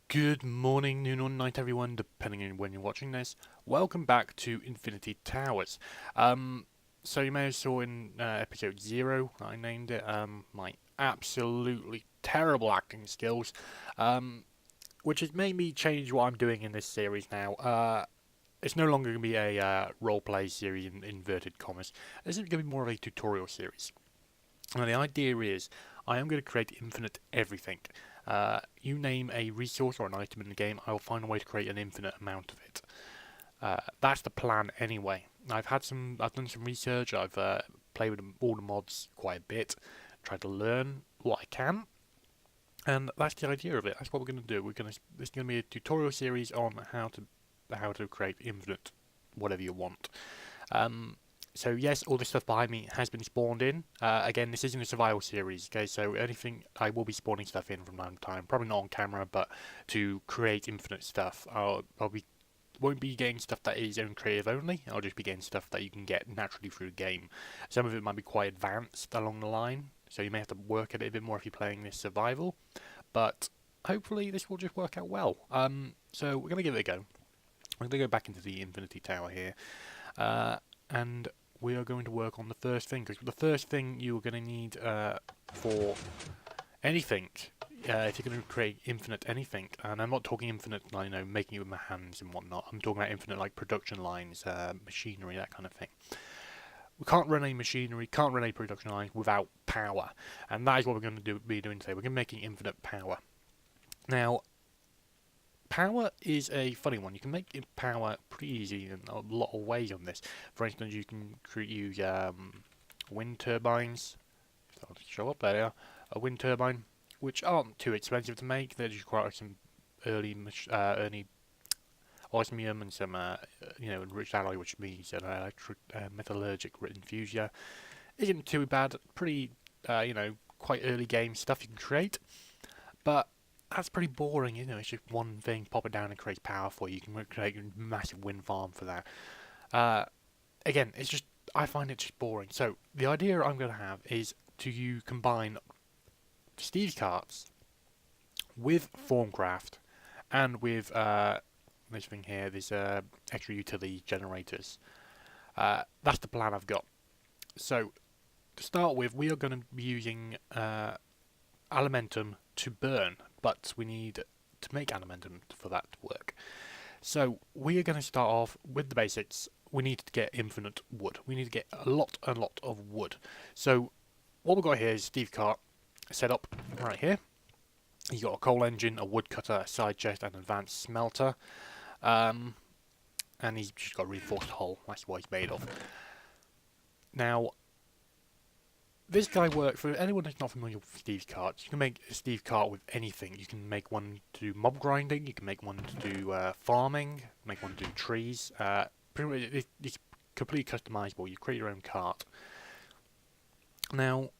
Good morning, noon, or night, everyone, depending on when you're watching this. Welcome back to Infinity Towers. So you may have saw in episode 0, I named it, my absolutely terrible acting skills, which has made me change what I'm doing in this series now. It's no longer going to be a role-play series in inverted commas. This is going to be more of a tutorial series. Now the idea is, I am going to create infinite everything. You name a resource or an item in the game, I will find a way to create an infinite amount of it. That's the plan anyway. I've done some research. I've played with all the mods quite a bit, tried to learn what I can, and that's the idea of it. That's what we're going to do. This is going to be a tutorial series on how to create infinite whatever you want. So yes, all the stuff behind me has been spawned in. Again, this isn't a survival series, okay? So anything, I will be spawning stuff in from time to time. Probably not on camera, but to create infinite stuff. Won't be getting stuff that is own creative only. I'll just be getting stuff that you can get naturally through the game. Some of it might be quite advanced along the line, so you may have to work at it a bit more if you're playing this survival. But hopefully this will just work out well. So we're going to give it a go. I'm going to go back into the Infinity Tower here. And we are going to work on the first thing, because the first thing you're going to need for anything, if you're going to create infinite anything, and I'm not talking infinite, like, making it with my hands and whatnot, I'm talking about infinite like production lines, machinery, that kind of thing. We can't run any machinery, can't run any production lines without power, and that is what we're going to be doing today. We're going to be making infinite power. Now, power is a funny one. You can make power pretty easy in a lot of ways on this. For instance, you can use wind turbines. I'll show up there. A wind turbine, which aren't too expensive to make. They just require some early osmium and some enriched alloy, which means an metallurgic infuser. Isn't too bad. Pretty quite early game stuff you can create, but that's pretty boring, it's just one thing, pop it down and create power for you. You can create a massive wind farm for that. Again, I find it just boring. So the idea I'm going to have is to combine Steve's carts with Thaumcraft and with this thing here, this extra utility generators. That's the plan I've got. So to start with, we are going to be using Elementum to burn, but we need to make Elementum for that to work. So we are going to start off with the basics. We need to get infinite wood. We need to get a lot of wood. So what we've got here is Steve Cart set up right here. He's got a coal engine, a woodcutter, a side chest, and an advanced smelter. And he's just got a reinforced hull. That's what he's made of. Now, this guy works for anyone that's not familiar with Steve's carts. You can make a Steve cart with anything. You can make one to do mob grinding. You can make one to do farming. Make one to do trees. Pretty much, it's completely customizable. You create your own cart. Now,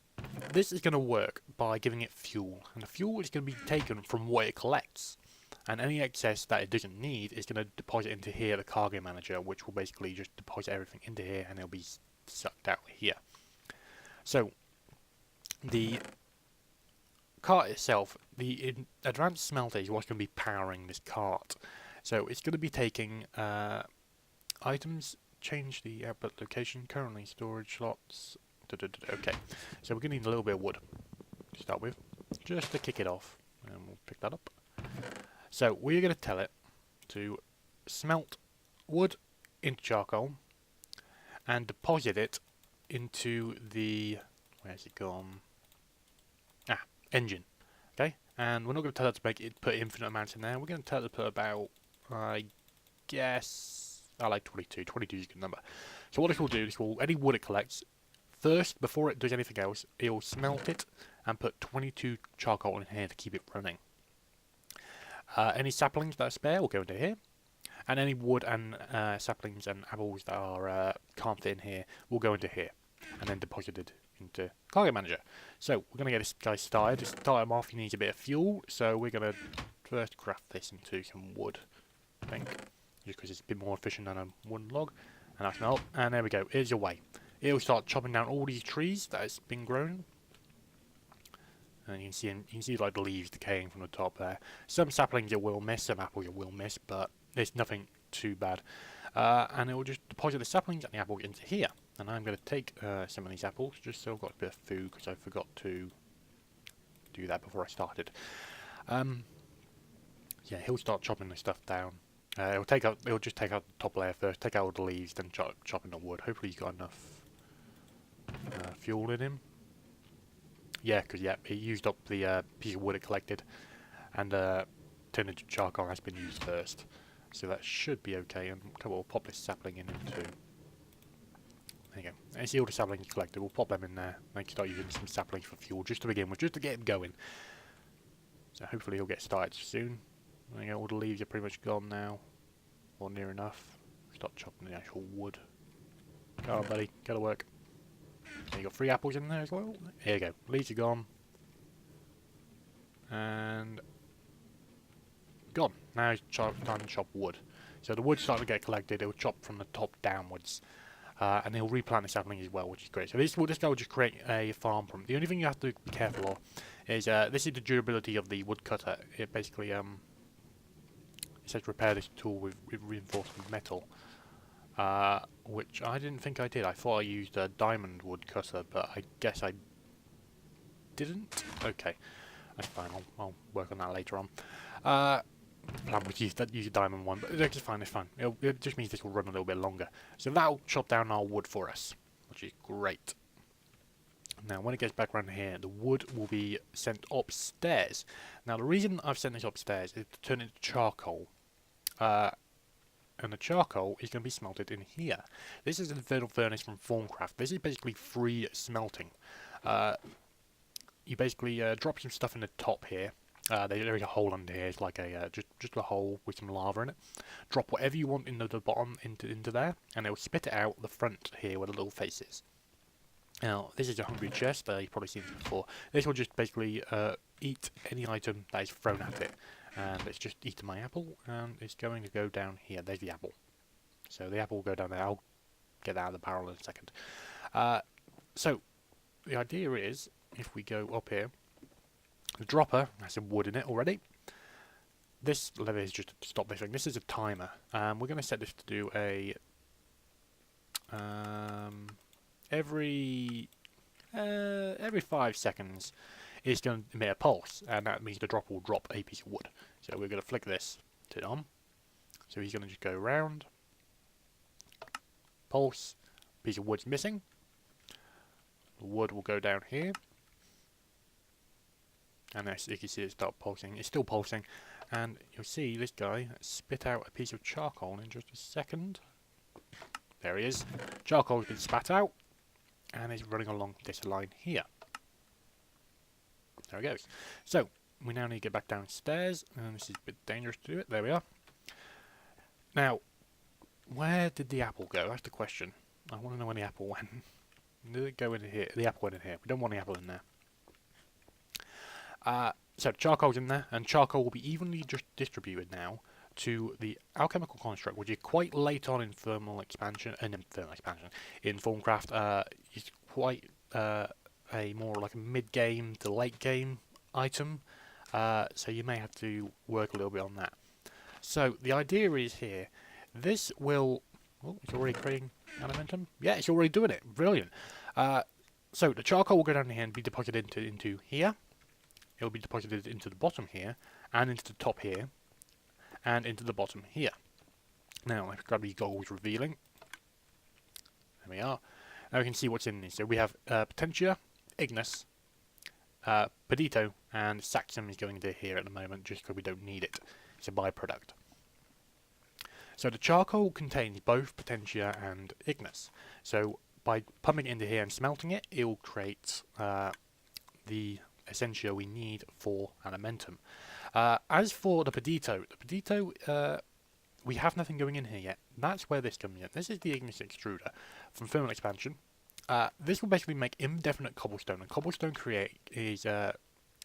this is going to work by giving it fuel, and the fuel is going to be taken from what it collects. And any excess that it doesn't need is going to deposit into here, the cargo manager, which will basically just deposit everything into here, and it'll be sucked out here. So, the cart itself, the advanced smelter is what's going to be powering this cart. So it's going to be taking items, change the output location, currently storage slots. Okay, so we're going to need a little bit of wood to start with, just to kick it off, and we'll pick that up. So we're going to tell it to smelt wood into charcoal and deposit it into the, where's it gone? Engine. Okay, and we're not going to tell it to put infinite amounts in there. We're going to tell it to put about, I guess, I like 22. 22 is a good number. So what this will do, any wood it collects, first, before it does anything else, it will smelt it and put 22 charcoal in here to keep it running. Any saplings that are spare will go into here. And any wood and saplings and apples that are can't fit in here will go into here, and then deposited into cargo manager. So we're going to get this guy started. To start him off, he needs a bit of fuel, so we're going to first craft this into some wood, I think, just because it's a bit more efficient than a wooden log. And that's not. And there we go. Here's your way. It'll start chopping down all these trees that has been grown. And you can see like the leaves decaying from the top there. Some saplings it will miss, some apples it will miss, but it's nothing too bad. And it will just deposit the saplings and the apple into here. And I'm going to take some of these apples, just so I've got a bit of food, because I forgot to do that before I started. Yeah, he'll start chopping the stuff down. It'll just take out the top layer first, take out all the leaves, then chopping the wood. Hopefully he's got enough fuel in him. Yeah, because he used up the piece of wood it collected, and turned into charcoal has been used first. So that should be okay, and we'll pop this sapling in too. There you go. And see all the saplings collected, we'll pop them in there, and start using some saplings for fuel, just to begin with, just to get him going. So hopefully he'll get started soon. There you go, all the leaves are pretty much gone now, or near enough. Start chopping the actual wood. Come on buddy, go to work. You got 3 apples in there as well. Here you go. Leaves are gone. And gone. Now it's time to chop wood. So the wood's starting to get collected. It will chop from the top downwards. And he'll replant the sapling as well, which is great. So this guy will just create a farm from. The only thing you have to be careful of is this is the durability of the woodcutter. It basically it says repair this tool with reinforcement metal. Which I didn't think I did. I thought I used a diamond wood cutter, but I guess I didn't. Okay, that's fine. I'll work on that later on. Plan was use a diamond one, but it's fine. It's fine. It just means this will run a little bit longer. So that'll chop down our wood for us, which is great. Now, when it gets back around here, the wood will be sent upstairs. Now, the reason I've sent this upstairs is to turn it into charcoal. And the charcoal is going to be smelted in here. This is an infernal furnace from Thaumcraft. This is basically free smelting. You basically drop some stuff in the top here. There is a hole under here. It's like a just a hole with some lava in it. Drop whatever you want into the bottom into there, and it will spit it out the front here where the little face is. Now, this is a hungry chest. You've probably seen it before. This will just basically eat any item that is thrown at it. And it's just eaten my apple, and it's going to go down here. There's the apple. So the apple will go down there. I'll get that out of the barrel in a second. So the idea is, if we go up here, the dropper has some wood in it already. This lever is just to stop this thing. This is a timer. We're going to set this to do a every 5 seconds. It's going to emit a pulse, and that means the dropper will drop a piece of wood. So we're going to flick this, turn it on. So he's going to just go around. Pulse, piece of wood's missing. The wood will go down here. And as you can see it start pulsing. It's still pulsing. And you'll see this guy spit out a piece of charcoal in just a second. There he is. Charcoal has been spat out. And it's running along this line here. There it goes. So, we now need to get back downstairs, and this is a bit dangerous to do it. There we are. Now, where did the apple go? That's the question. I want to know when the apple went. Did it go in here? The apple went in here. We don't want the apple in there. So, charcoal's in there, and charcoal will be evenly distributed now to the alchemical construct, which is quite late on in thermal expansion, in Thaumcraft. It's quite a more like a mid-game to late-game item, so you may have to work a little bit on that. So the idea is here, this will... Oh, it's already creating elementum? Yeah, it's already doing it. Brilliant. So the charcoal will go down here and be deposited into here. It will be deposited into the bottom here, and into the top here, and into the bottom here. Now, let's grab these goggles revealing. There we are. Now we can see what's in these. So we have Potentia, Ignis, Pedito, and Saxum is going into here at the moment just because we don't need it. It's a byproduct. So the charcoal contains both Potentia and Ignis. So by pumping it into here and smelting it, it will create the essentia we need for elementum. As for the Pedito, we have nothing going in here yet. That's where this comes in. This is the Ignis extruder from Thermal Expansion. This will basically make indefinite cobblestone, and cobblestone is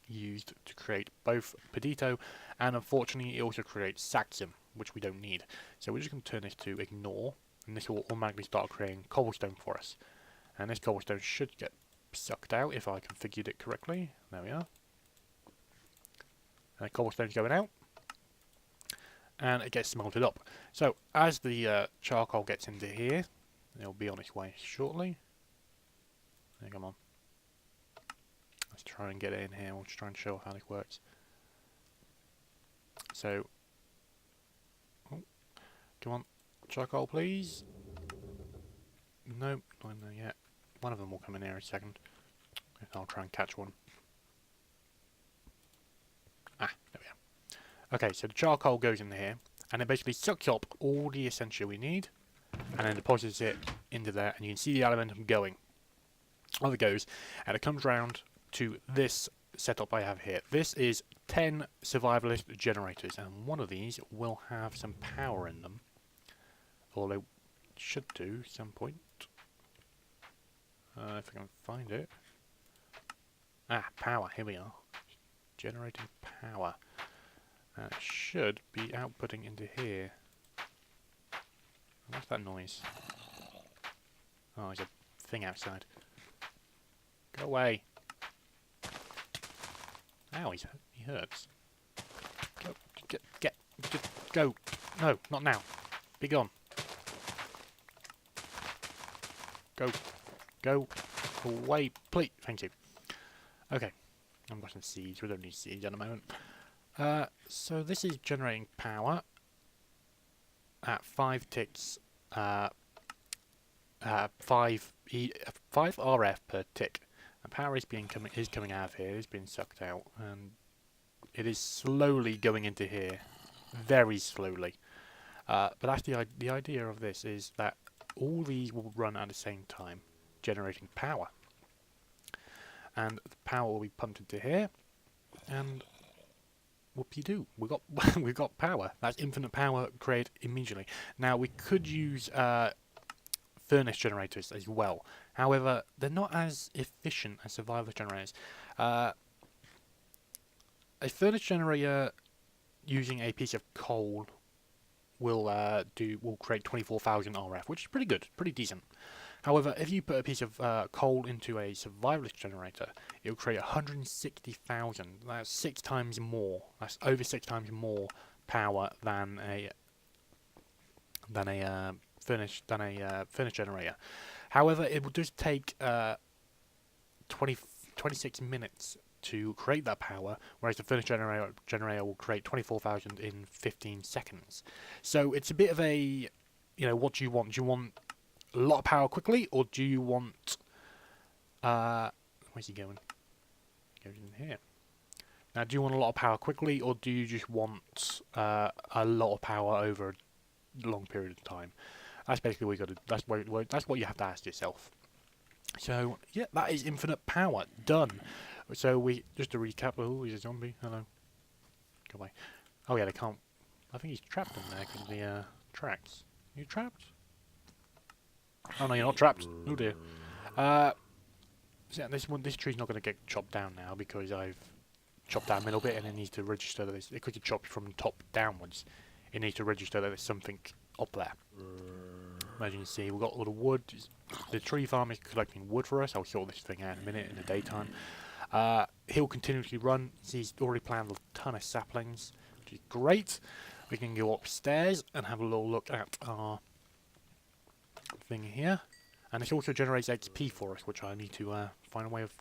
used to create both Pedito, and unfortunately it also creates Saxum, which we don't need. So we're just going to turn this to ignore, and this will automatically start creating cobblestone for us. And this cobblestone should get sucked out if I configured it correctly. There we are. Cobblestone's going out, and it gets smelted up. So as the charcoal gets into here, it'll be on its way shortly. Come on. Let's try and get it in here. We'll just try and show how this works. So, oh, come on, charcoal, please. Nope, not in there yet. One of them will come in here in a second. I'll try and catch one. Ah, there we go. Okay, so the charcoal goes in here, and it basically sucks up all the essential we need, and then deposits it into there, and you can see the elementum going. Off it goes, and it comes round to this setup I have here. This is 10 survivalist generators, and one of these will have some power in them, although it should do some point. If I can find it. Ah, power, here we are. Generating power. It should be outputting into here. What's that noise? Oh, there's a thing outside. Go away. Ow, he hurts. Go. No, not now. Be gone. Go away, please. Thank you. Okay. I've got some seeds. We don't need seeds at the moment. So this is generating power at 5 ticks. 5 RF per tick. The power is coming out of here. It's being sucked out, and it is slowly going into here, very slowly. But that's the idea of this is that all these will run at the same time, generating power, and the power will be pumped into here, and whoop-de-doo, we've got power. That's infinite power created immediately. Now we could use furnace generators as well. However, they're not as efficient as survival generators. A furnace generator using a piece of coal will create 24,000 RF, which is pretty good, pretty decent. However, if you put a piece of coal into a survivalist generator, it will create 160,000. That's 6 times more. That's over 6 times more power than a furnace generator. However, it will just take 26 minutes to create that power, whereas the furnace generator will create 24,000 in 15 seconds. So it's a bit of a, what do you want? Do you want a lot of power quickly, or do you want, where's he going? He goes in here. Now, do you want a lot of power quickly, or do you just want a lot of power over a long period of time? That's basically what you got to. That's what you have to ask yourself. So yeah, that is infinite power done. So we just to recap. Oh, he's a zombie. Hello. Go away. Oh yeah, they can't. I think he's trapped in there because of the tracks. Are you trapped? Oh no, you're not trapped. Oh dear. So yeah, this tree's not going to get chopped down now because I've chopped down a little bit, and it needs to register that it's quickly chopped from the top downwards. It needs to register that there's something up there. As you can see, we've got all the wood. The tree farm is collecting wood for us. I'll sort this thing out in a minute in the daytime. He'll continuously run. He's already planted a ton of saplings, which is great. We can go upstairs and have a little look at our thing here. And this also generates XP for us, which I need to find a way of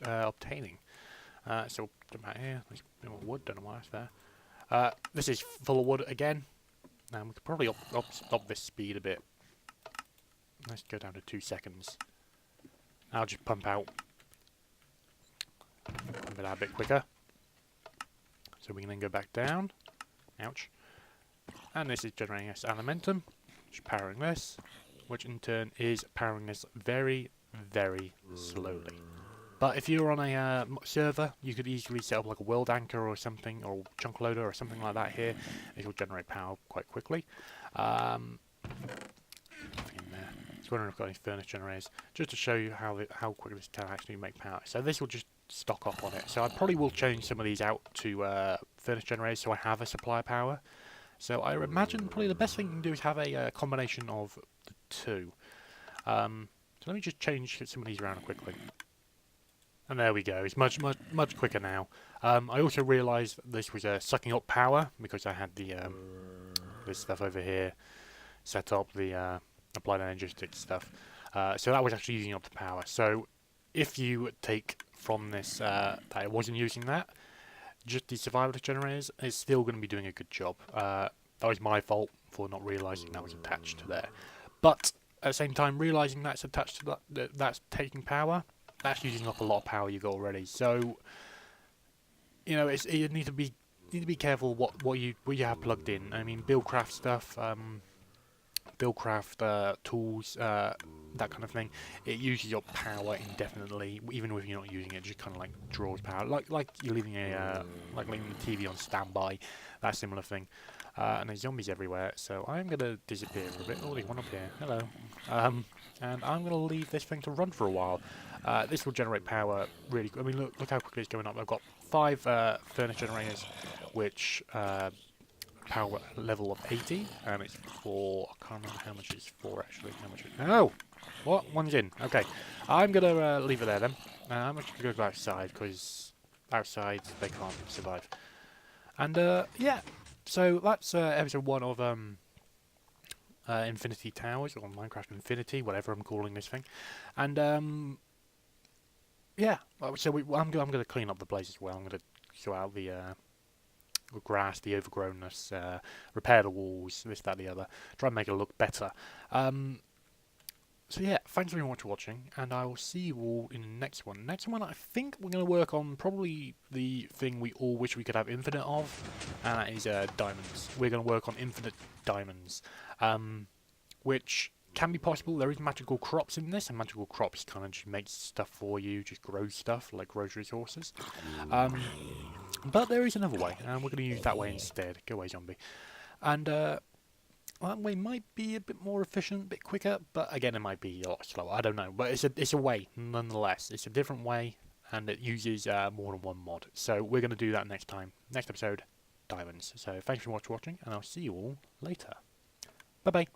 obtaining. So we'll jump out here. There's a bit more wood. Don't know why that's there. This is full of wood again. We could probably stop this speed a bit. Let's go down to 2 seconds. I'll just pump it out a bit quicker. So we can then go back down. Ouch. And this is generating us elementum, which is powering this, which in turn is powering this very, very slowly. But if you're on a server, you could easily set up like a world anchor or something, or chunk loader or something like that here. It will generate power quite quickly. Nothing in there. Just wondering if I've got any furnace generators, just to show you how quick this can actually make power. So this will just stock up on it. So I probably will change some of these out to furnace generators so I have a supply of power. So I imagine probably the best thing you can do is have a combination of the two. So let me just change some of these around quickly. And there we go. It's much quicker now. I also realised this was sucking up power because I had the this stuff over here set up, the applied energetic stuff. So that was actually using up the power. So if you take from this that I wasn't using that, just the survivalist generators, it's still going to be doing a good job. That was my fault for not realising that was attached to there. But at the same time, realising that's attached to that's taking power, that's using up a lot of power you got already. So you know, you need to be careful what you have plugged in. I mean, buildcraft stuff, buildcraft tools, that kind of thing. It uses up power indefinitely, even if you're not using it. It just kind of like draws power, like you're leaving like leaving the TV on standby, that similar thing. And there's zombies everywhere, so I'm gonna disappear for a bit. Oh, there's one up here. Hello. And I'm gonna leave this thing to run for a while. This will generate power really. I mean, look how quickly it's going up. I've got 5 furnace generators, which power level of 80, and it's for, I can't remember how much it's for actually. How much? Oh, what? One's in. Okay, I'm gonna leave it there then. I'm actually gonna go outside because outside they can't survive. And yeah, so that's episode 1 of Infinity Towers, or Minecraft Infinity, whatever I'm calling this thing. And yeah, so I'm gonna clean up the place as well. I'm gonna sort out the grass, the overgrownness, repair the walls, this, that, the other. Try and make it look better. So yeah, thanks very much for watching, and I will see you all in the next one. Next one, I think we're going to work on probably the thing we all wish we could have infinite of, and that is diamonds. We're going to work on infinite diamonds, which can be possible. There is magical crops in this, and magical crops kind of just make stuff for you, just grow stuff, like grows resources. But there is another way, and we're going to use that way instead. Go away, zombie. And that way might be a bit more efficient, a bit quicker, but again, it might be a lot slower. I don't know, but it's a way nonetheless. It's a different way, and it uses more than one mod. So we're going to do that next time. Next episode, diamonds. So thanks very much for watching, and I'll see you all later. Bye bye.